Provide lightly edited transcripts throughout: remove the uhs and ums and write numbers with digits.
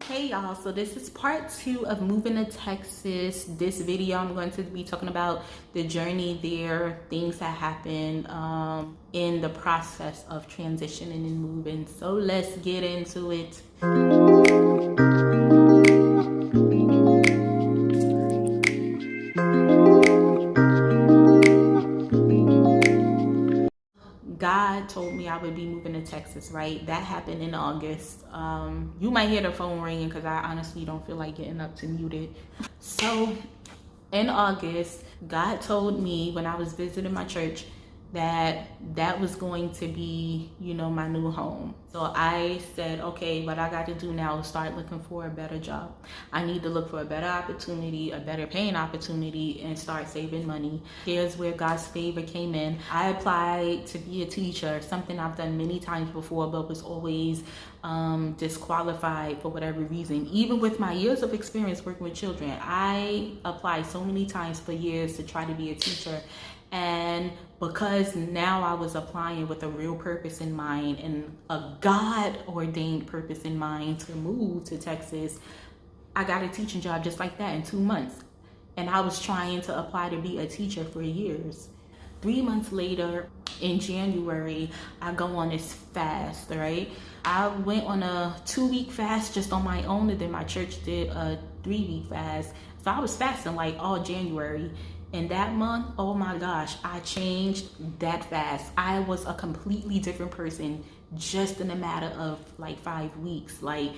Hey y'all, so this is part 2 of moving to Texas. This video I'm going to be talking about the journey there, things that happened in the process of transitioning and moving. So let's get into it. God told me I would be moving to Texas, right? That happened in August. You might hear the phone ringing because I honestly don't feel like getting up to mute it. So in August, God told me when I was visiting my church that was going to be, my new home. So I said, okay, what I got to do now is start looking for a better job. I need to look for a better opportunity, a better paying opportunity, and start saving money. Here's where God's favor came in. I applied to be a teacher, something I've done many times before, but was always disqualified for whatever reason. Even with my years of experience working with children, I applied so many times for years to try to be a teacher. And because now I was applying with a real purpose in mind and a God-ordained purpose in mind to move to Texas, I got a teaching job just like that in 2 months. And I was trying to apply to be a teacher for years. 3 months later, in January, I go on this fast, right? I went on a 2-week fast just on my own, and then my church did a 3-week fast. So I was fasting like all January. And that month, oh my gosh, I changed that fast. I was a completely different person just in a matter of like 5 weeks. Like,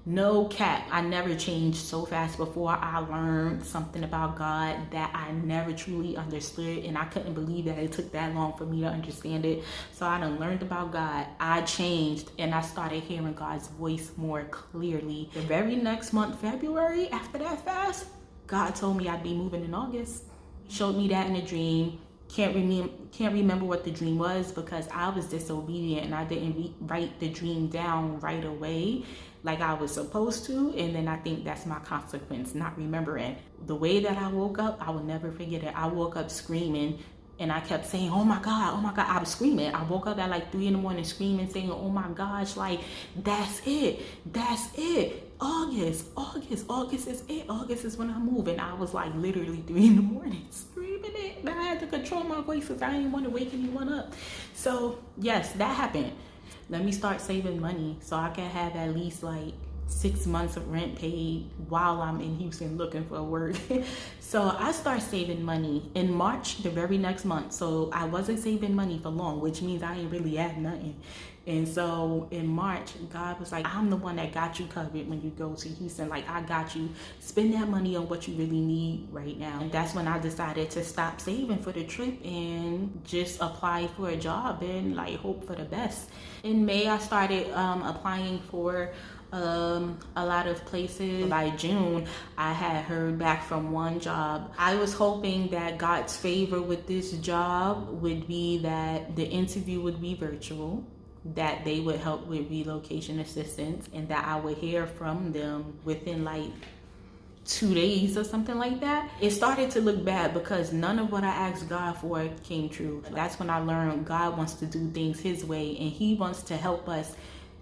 no cap, I never changed so fast before. I learned something about God that I never truly understood, and I couldn't believe that it took that long for me to understand it. So I done learned about God. I changed, and I started hearing God's voice more clearly. The very next month, February, after that fast, God told me I'd be moving in August. Showed me that in a dream. Can't remember what the dream was because I was disobedient and I didn't write the dream down right away like I was supposed to. And then I think that's my consequence, not remembering. The way that I woke up, I will never forget it. I woke up screaming and I kept saying, oh my God, oh my God. I was screaming. I woke up at like 3 in the morning screaming, saying, oh my gosh, like, that's it. That's it. August is it. August is when I move. And I was like literally 3 in the morning screaming it. And I had to control my voice because I didn't want to wake anyone up. So yes, that happened. Let me start saving money so I can have at least like 6 months of rent paid while I'm in Houston looking for work. So I start saving money in March, the very next month. So I wasn't saving money for long, which means I ain't really had nothing. And so in March, God was like, I'm the one that got you covered when you go to Houston. Like, I got you. Spend that money on what you really need right now. And that's when I decided to stop saving for the trip and just apply for a job and like hope for the best. In May, I started applying for a lot of places. By June, I had heard back from one job. I was hoping that God's favor with this job would be that the interview would be virtual, that they would help with relocation assistance, and that I would hear from them within like 2 days or something like that. It started to look bad because none of what I asked God for came true. That's when I learned God wants to do things his way, and he wants to help us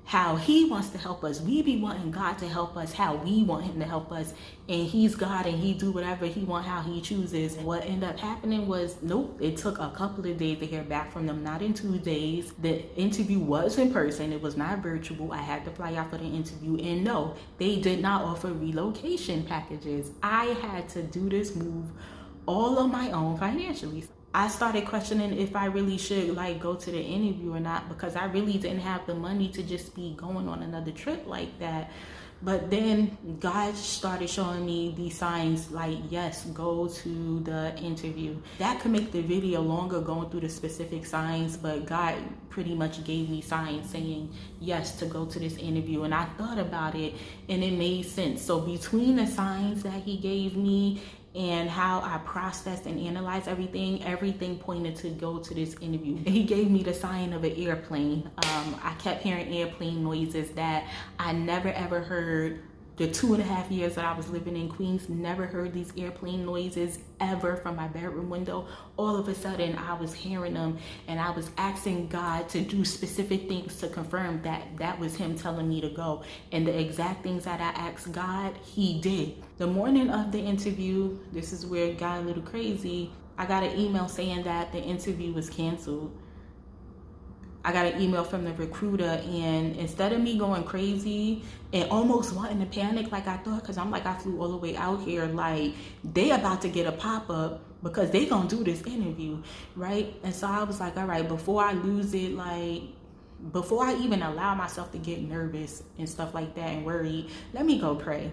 how he wants to help us. We be wanting God to help us how we want him to help us, and he's God and he do whatever he want, how he chooses. What ended up happening was, nope, it took a couple of days to hear back from them, not in 2 days. The interview was in person, it was not virtual. I had to fly out for the interview, and no, they did not offer relocation packages. I had to do this move all on my own financially. I started questioning if I really should like go to the interview or not, because I really didn't have the money to just be going on another trip like that. But then God started showing me these signs like, yes, go to the interview. That could make the video longer going through the specific signs, but God pretty much gave me signs saying yes to go to this interview. And I thought about it and it made sense. So between the signs that he gave me and how I processed and analyzed everything pointed to go to this interview. He gave me the sign of an airplane. I kept hearing airplane noises that I never ever heard the 2.5 years that I was living in Queens, never heard these airplane noises ever from my bedroom window. All of a sudden, I was hearing them, and I was asking God to do specific things to confirm that that was him telling me to go. And the exact things that I asked God, he did. The morning of the interview, this is where it got a little crazy. I got an email saying that the interview was canceled. I got an email from the recruiter, and instead of me going crazy and almost wanting to panic like I thought, because I'm like, I flew all the way out here, like they about to get a pop-up because they gonna do this interview, right? And so I was like, all right, before I lose it, like before I even allow myself to get nervous and stuff like that and worried, let me go pray.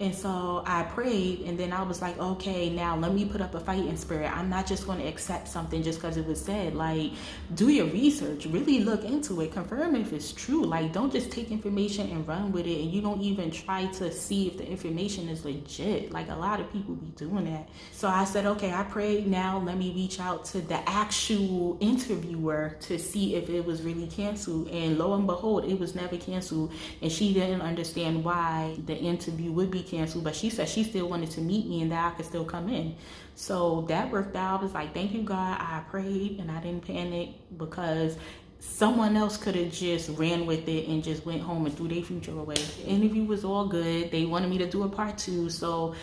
And so I prayed, and then I was like, okay, now let me put up a fighting spirit. I'm not just going to accept something just because it was said. Like, do your research, really look into it, confirm if it's true. Like, don't just take information and run with it, and you don't even try to see if the information is legit. Like, a lot of people be doing that. So I said, okay, I prayed. Now let me reach out to the actual interviewer to see if it was really canceled. And lo and behold, it was never canceled. And she didn't understand why the interview would be canceled, but she said she still wanted to meet me and that I could still come in. So that worked out. I was like, thank you, God. I prayed and I didn't panic, because someone else could have just ran with it and just went home and threw their future away. The interview was all good. They wanted me to do a part 2, so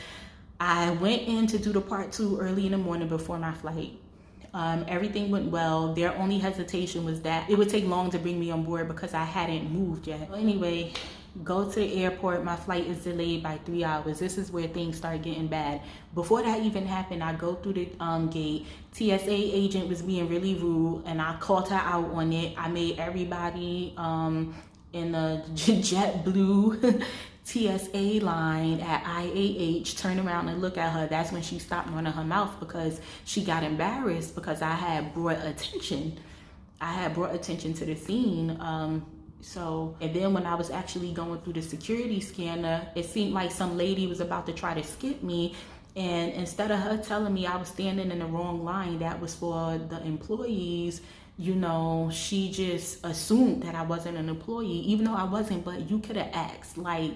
I went in to do the part 2 early in the morning before my flight. Everything went well. Their only hesitation was that it would take long to bring me on board because I hadn't moved yet. Well, anyway, go to the airport. My flight is delayed by 3 hours. This is where things start getting bad. Before that even happened, I go through the gate. TSA agent was being really rude, and I called her out on it. I made everybody in the JetBlue TSA line at IAH turn around and look at her. That's when she stopped running her mouth, because she got embarrassed because I had brought attention. To the scene. And then when I was actually going through the security scanner, it seemed like some lady was about to try to skip me. And instead of her telling me I was standing in the wrong line, that was for the employees, you know, she just assumed that I wasn't an employee, even though I wasn't. But you could have asked, like,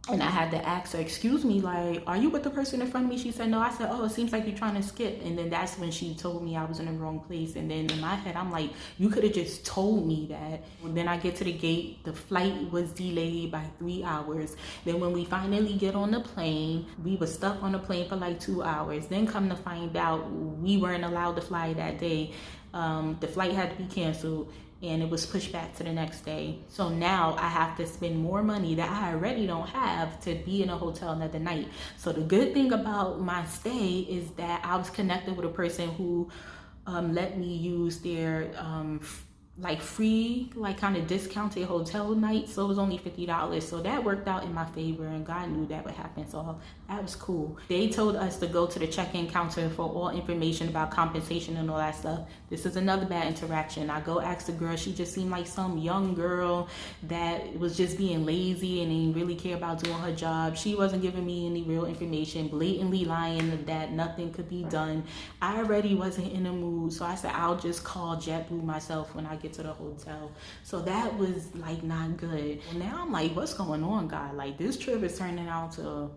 and I had to ask her, excuse me, like, are you with the person in front of me? She said, no. I said, oh, it seems like you're trying to skip. And then that's when she told me I was in the wrong place. And then in my head, I'm like, you could have just told me that. And then I get to the gate. The flight was delayed by 3 hours. Then when we finally get on the plane, we were stuck on the plane for like 2 hours. Then come to find out, we weren't allowed to fly that day. The flight had to be canceled, and it was pushed back to the next day. So now I have to spend more money that I already don't have to be in a hotel another night. So the good thing about my stay is that I was connected with a person who let me use their like free, like kind of discounted hotel night. So it was only $50. So that worked out in my favor, and God knew that would happen. So that was cool. They told us to go to the check-in counter for all information about compensation and all that stuff. This is another bad interaction. I go ask the girl. She just seemed like some young girl that was just being lazy and didn't really care about doing her job. She wasn't giving me any real information, blatantly lying that nothing could be done. I already wasn't in the mood. So I said, I'll just call JetBlue myself when I get to the hotel. So that was like not good. Well, now I'm like, what's going on, God? Like, this trip is turning out to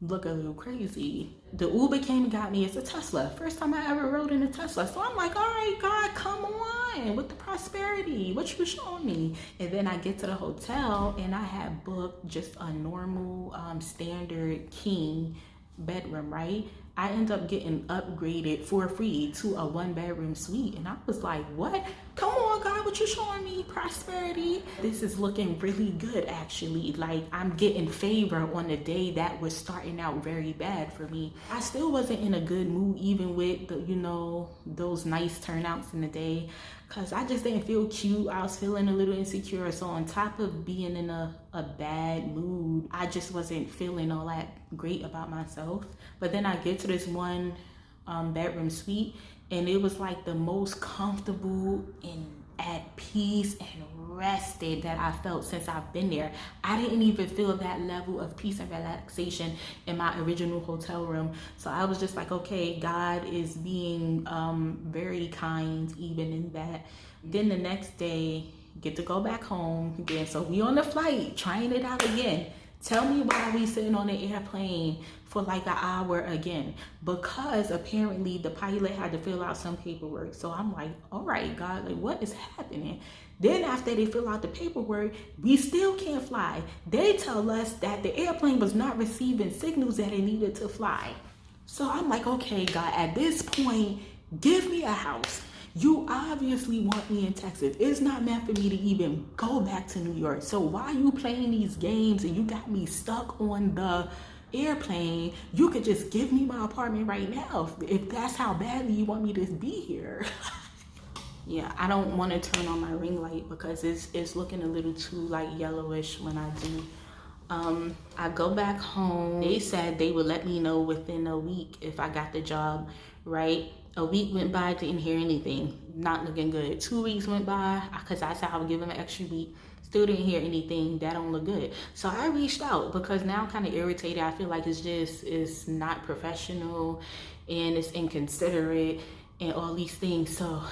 look a little crazy. The Uber came and got me. It's a Tesla. First time I ever rode in a Tesla. So I'm like, all right, God, come on with the prosperity. What you showing me? And then I get to the hotel, and I had booked just a normal standard king bedroom, right? I end up getting upgraded for free to a 1-bedroom suite. And I was like, what? Come on, God, what you showing me? Prosperity. This is looking really good, actually. Like, I'm getting favor on the day that was starting out very bad for me. I still wasn't in a good mood, even with the, you know, those nice turnouts in the day, because I just didn't feel cute. I was feeling a little insecure. So on top of being in a bad mood, I just wasn't feeling all that great about myself. But then I get to this 1-bedroom suite, and it was like the most comfortable and at peace and rested that I felt since I've been there. I didn't even feel that level of peace and relaxation in my original hotel room. So I was just like, okay, God is being very kind even in that. Then the next day, get to go back home again. So we on the flight, trying it out again. Tell me why we sitting on the airplane for like an hour again. Because apparently the pilot had to fill out some paperwork. So I'm like, all right, God, like what is happening? Then after they fill out the paperwork, we still can't fly. They tell us that the airplane was not receiving signals that it needed to fly. So I'm like, okay, God, at this point, give me a house. You obviously want me in Texas. It's not meant for me to even go back to New York. So why are you playing these games and you got me stuck on the airplane? You could just give me my apartment right now if that's how badly you want me to be here. Yeah, I don't want to turn on my ring light because it's looking a little too like yellowish when I do. I go back home. They said they would let me know within a week if I got the job, right? A week went by, didn't hear anything. Not looking good. 2 weeks went by, because I said I would give them an extra week. Still didn't hear anything. That don't look good. So I reached out because now I'm kind of irritated. I feel like it's not professional and it's inconsiderate and all these things. So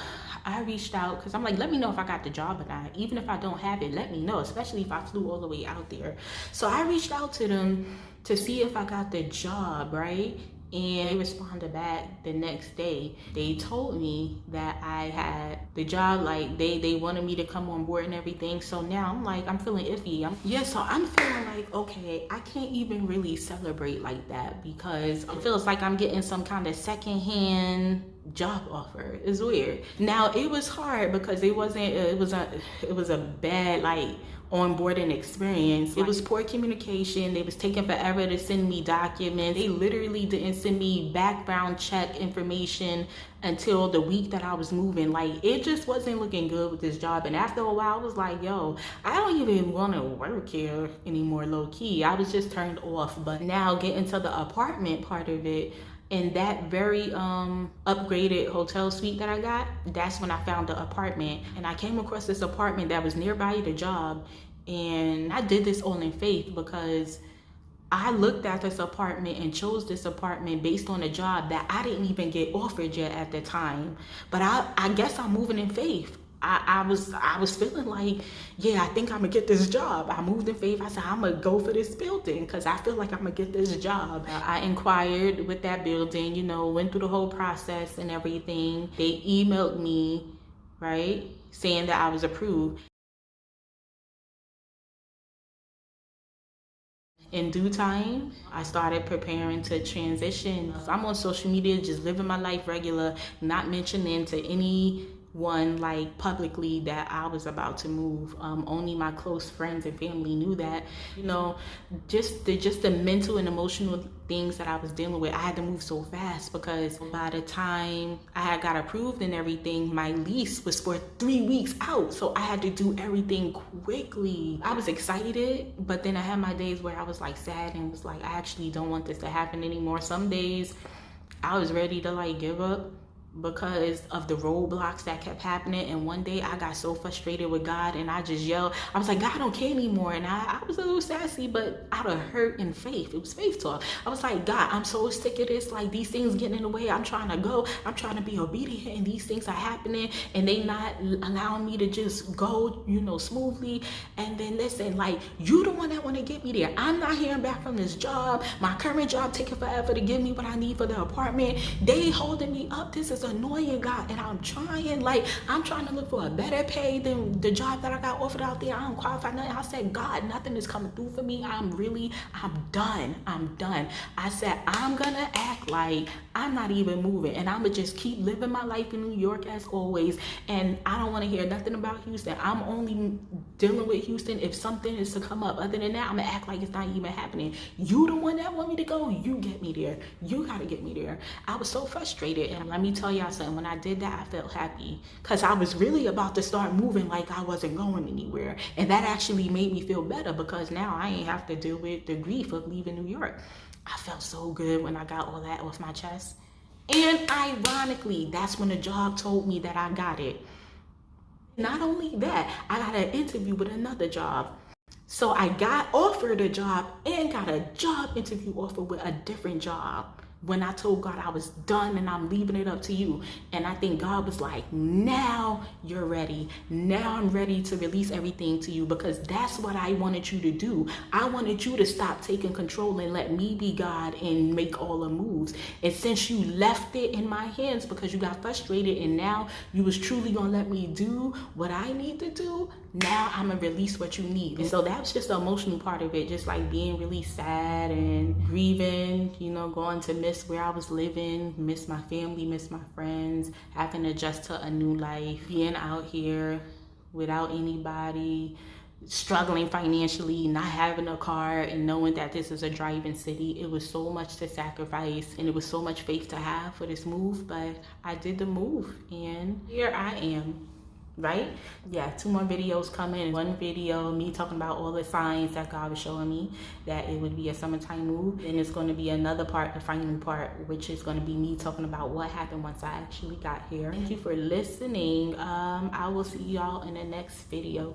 I reached out because I'm like, let me know if I got the job or not. Even if I don't have it, let me know, especially if I flew all the way out there. So I reached out to them to see if I got the job, right? And they responded back the next day. They told me that I had the job, like they wanted me to come on board and everything. So now I'm like, I'm feeling iffy. So I'm feeling like, okay, I can't even really celebrate like that because it feels like I'm getting some kind of secondhand job offer. It's weird. Now it was hard because it was a bad like onboarding experience. It was poor communication. They was taking forever to send me documents. They literally didn't send me background check information until the week that I was moving. Like it just wasn't looking good with this job. And after a while I was like, yo, I don't even want to work here anymore, low key. I was just turned off. But now getting to the apartment part of it, and that very upgraded hotel suite that I got, that's when I found the apartment. And I came across this apartment that was nearby the job. And I did this all in faith because I looked at this apartment and chose this apartment based on a job that I didn't even get offered yet at the time. But I guess I'm moving in faith. I was feeling like, yeah, I think I'm gonna get this job. I moved in faith. I said, I'm gonna go for this building because I feel like I'm gonna get this job. I inquired with that building, you know, went through the whole process and everything. They emailed me, right, saying that I was approved. In due time, I started preparing to transition. I'm on social media, just living my life regular, not mentioning to anyone like publicly that I was about to move. Only my close friends and family knew that. You know, just the mental and emotional things that I was dealing with. I had to move so fast because by the time I had got approved and everything, my lease was for 3 weeks out. So I had to do everything quickly. I was excited, but then I had my days where I was like sad and was like, I actually don't want this to happen anymore. Some days I was ready to like give up because of the roadblocks that kept happening. And one day I got so frustrated with God and I just yelled. I was like, God, I don't care anymore. And I was a little sassy, but out of hurt and faith. It was faith talk. I was like, God, I'm so sick of this. Like these things getting in the way. I'm trying to go. I'm trying to be obedient and these things are happening and they not allowing me to just go, you know, smoothly. And then listen, like you the one that want to get me there. I'm not hearing back from this job. My current job taking forever to give me what I need for the apartment. They holding me up. This is annoying, God, and I'm trying to look for a better pay than the job that I got offered out there. I don't qualify nothing. I said, God, nothing is coming through for me. I'm done. I said, I'm gonna act like I'm not even moving and I'm gonna just keep living my life in New York as always. And I don't want to hear nothing about Houston. I'm only dealing with Houston if something is to come up. Other than that, I'm gonna act like it's not even happening. You the one that want me to go, you get me there. You gotta get me there. I was so frustrated. And let me tell y'all something, when I did that, I felt happy because I was really about to start moving like I wasn't going anywhere. And that actually made me feel better because now I ain't have to deal with the grief of leaving New York. I felt so good when I got all that off my chest. And ironically, that's when the job told me that I got it. Not only that, I got an interview with another job. So I got offered a job and got a job interview offer with a different job. when I told God I was done and I'm leaving it up to you. And I think God was like, now you're ready. Now I'm ready to release everything to you, because that's what I wanted you to do. I wanted you to stop taking control and let me be God and make all the moves. And since you left it in my hands because you got frustrated and now you was truly gonna let me do what I need to do, now I'm gonna release what you need. And so that was just the emotional part of it, just like being really sad and grieving, you know, going to miss where I was living, miss my family, miss my friends, having to adjust to a new life, being out here without anybody, struggling financially, not having a car, and knowing that this is a driving city. It was so much to sacrifice, and it was so much faith to have for this move, but I did the move, and here I am. Right? Yeah, 2 more videos coming. 1 video, me talking about all the signs that God was showing me that it would be a summertime move. And it's going to be another part, the final part, which is going to be me talking about what happened once I actually got here. Thank you for listening. I will see y'all in the next video.